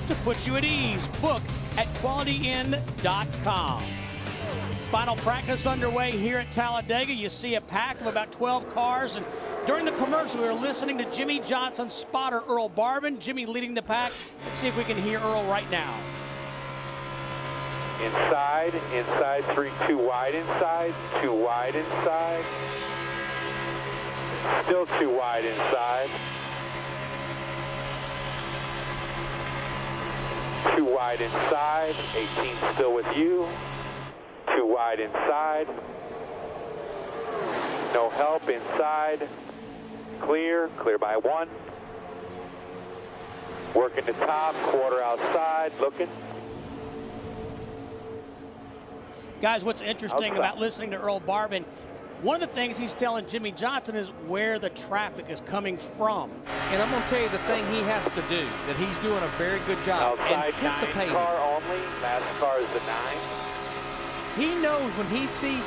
to put you at ease. Book at QualityInn.com. Final practice underway here at Talladega. You see a pack of about 12 cars, and during the commercial we were listening to Jimmie Johnson's spotter Earl Barbin. Jimmy leading the pack. Let's see if we can hear Earl right now. Inside, 3, 2 wide inside, 2 wide inside. Still 2 wide inside. 2 wide inside, 18 still with you. 2 wide inside. No help inside. Clear by 1. Working the top, quarter outside, looking. Guys, what's interesting outside about listening to Earl Barbin, one of the things he's telling Jimmie Johnson is where the traffic is coming from. And I'm going to tell you the thing he has to do, that he's doing a very good job outside, anticipating. 9 car only, last car is the 9. He knows when he sees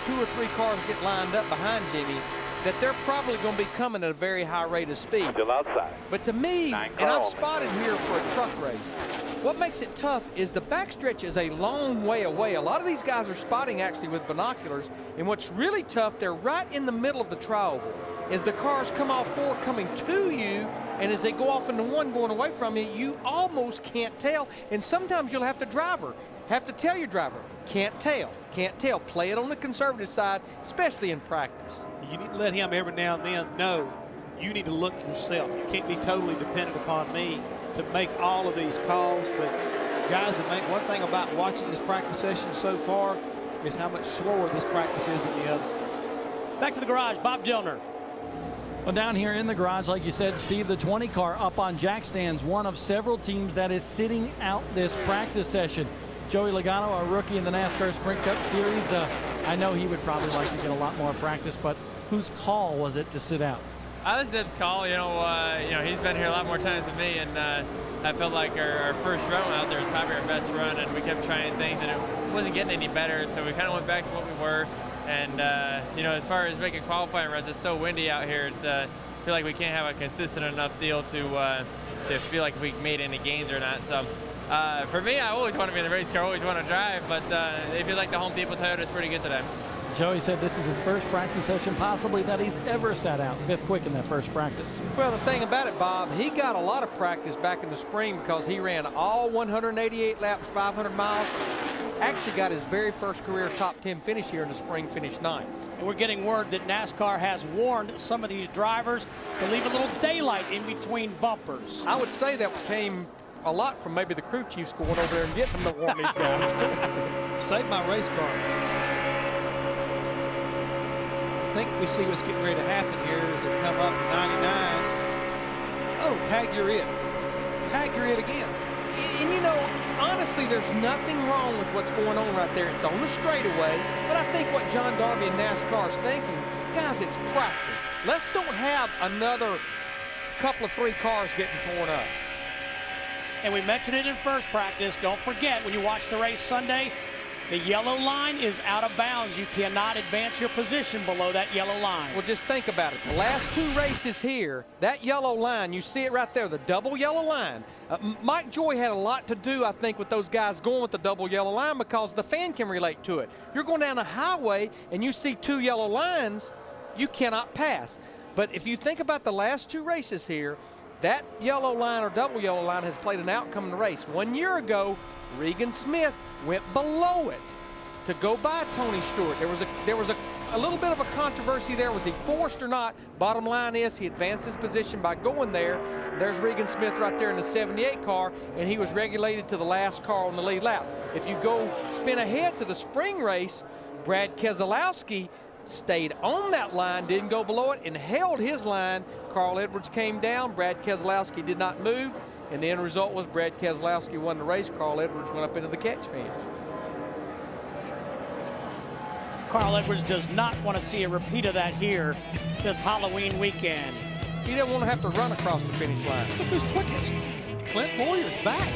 2 or 3 cars get lined up behind Jimmy that they're probably going to be coming at a very high rate of speed. Still outside. But to me, 9 and car I've only. spotted here for a truck race, what makes it tough is the backstretch is a long way away. A lot of these guys are spotting actually with binoculars, and what's really tough, they're right in the middle of the tri-oval. As the cars come off 4 coming to you, and as they go off into 1 going away from you, you almost can't tell. And sometimes you'll have to tell your driver, can't tell. Play it on the conservative side, especially in practice. You need to let him every now and then know you need to look yourself. You can't be totally dependent upon me to make all of these calls. But guys, one thing about watching this practice session so far is how much slower this practice is than the other. Back to the garage, Bob Dillner. Well, down here in the garage, like you said, Steve, the 20 car up on jack stands, one of several teams that is sitting out this practice session. Joey Logano, a rookie in the NASCAR Sprint Cup Series. I know he would probably like to get a lot more practice, but whose call was it to sit out? I was Zeb's call. You know, he's been here a lot more times than me, and I felt like our first run out there was probably our best run, and we kept trying things, and it wasn't getting any better. So we kind of went back to what we were. And you know, as far as making qualifying runs, it's so windy out here. I feel like we can't have a consistent enough deal to feel like we made any gains or not. So. For me, I always want to be in the race car, always want to drive, but if you like the Home Depot Toyota, it's pretty good today. Joey said this is his first practice session, possibly that he's ever sat out. 5th quick in that first practice. Well, the thing about it, Bob, he got a lot of practice back in the spring because he ran all 188 laps, 500 miles. Actually got his very first career top 10 finish here in the spring, finished 9th. And we're getting word that NASCAR has warned some of these drivers to leave a little daylight in between bumpers. I would say that came a lot from maybe the crew chiefs going over there and getting them to warn these guys. Save my race car. I think we see what's getting ready to happen here as they come up to 99. Oh, tag you're it. Tag you're it again. And you know, honestly, there's nothing wrong with what's going on right there. It's on the straightaway, but I think what John Darby and NASCAR is thinking, guys, it's practice. Let's don't have another couple of 3 cars getting torn up. And we mentioned it in first practice. Don't forget, when you watch the race Sunday, the yellow line is out of bounds. You cannot advance your position below that yellow line. Well, just think about it. The last 2 races here, that yellow line, you see it right there, the double yellow line. Mike Joy had a lot to do, I think, with those guys going with the double yellow line because the fan can relate to it. You're going down a highway and you see 2 yellow lines, you cannot pass. But if you think about the last 2 races here, that yellow line or double yellow line has played an outcome in the race. 1 year ago, Regan Smith went below it to go by Tony Stewart. There was a little bit of a controversy there. Was he forced or not? Bottom line is he advanced his position by going there. There's Regan Smith right there in the 78 car, and he was regulated to the last car on the lead lap. If you go spin ahead to the spring race, Brad Keselowski stayed on that line, didn't go below it, and held his line. Carl Edwards came down. Brad Keselowski did not move, and the end result was Brad Keselowski won the race. Carl Edwards went up into the catch fence. Carl Edwards does not want to see a repeat of that here this Halloween weekend. He didn't want to have to run across the finish line. Look who's quickest. Clint Boyer's back.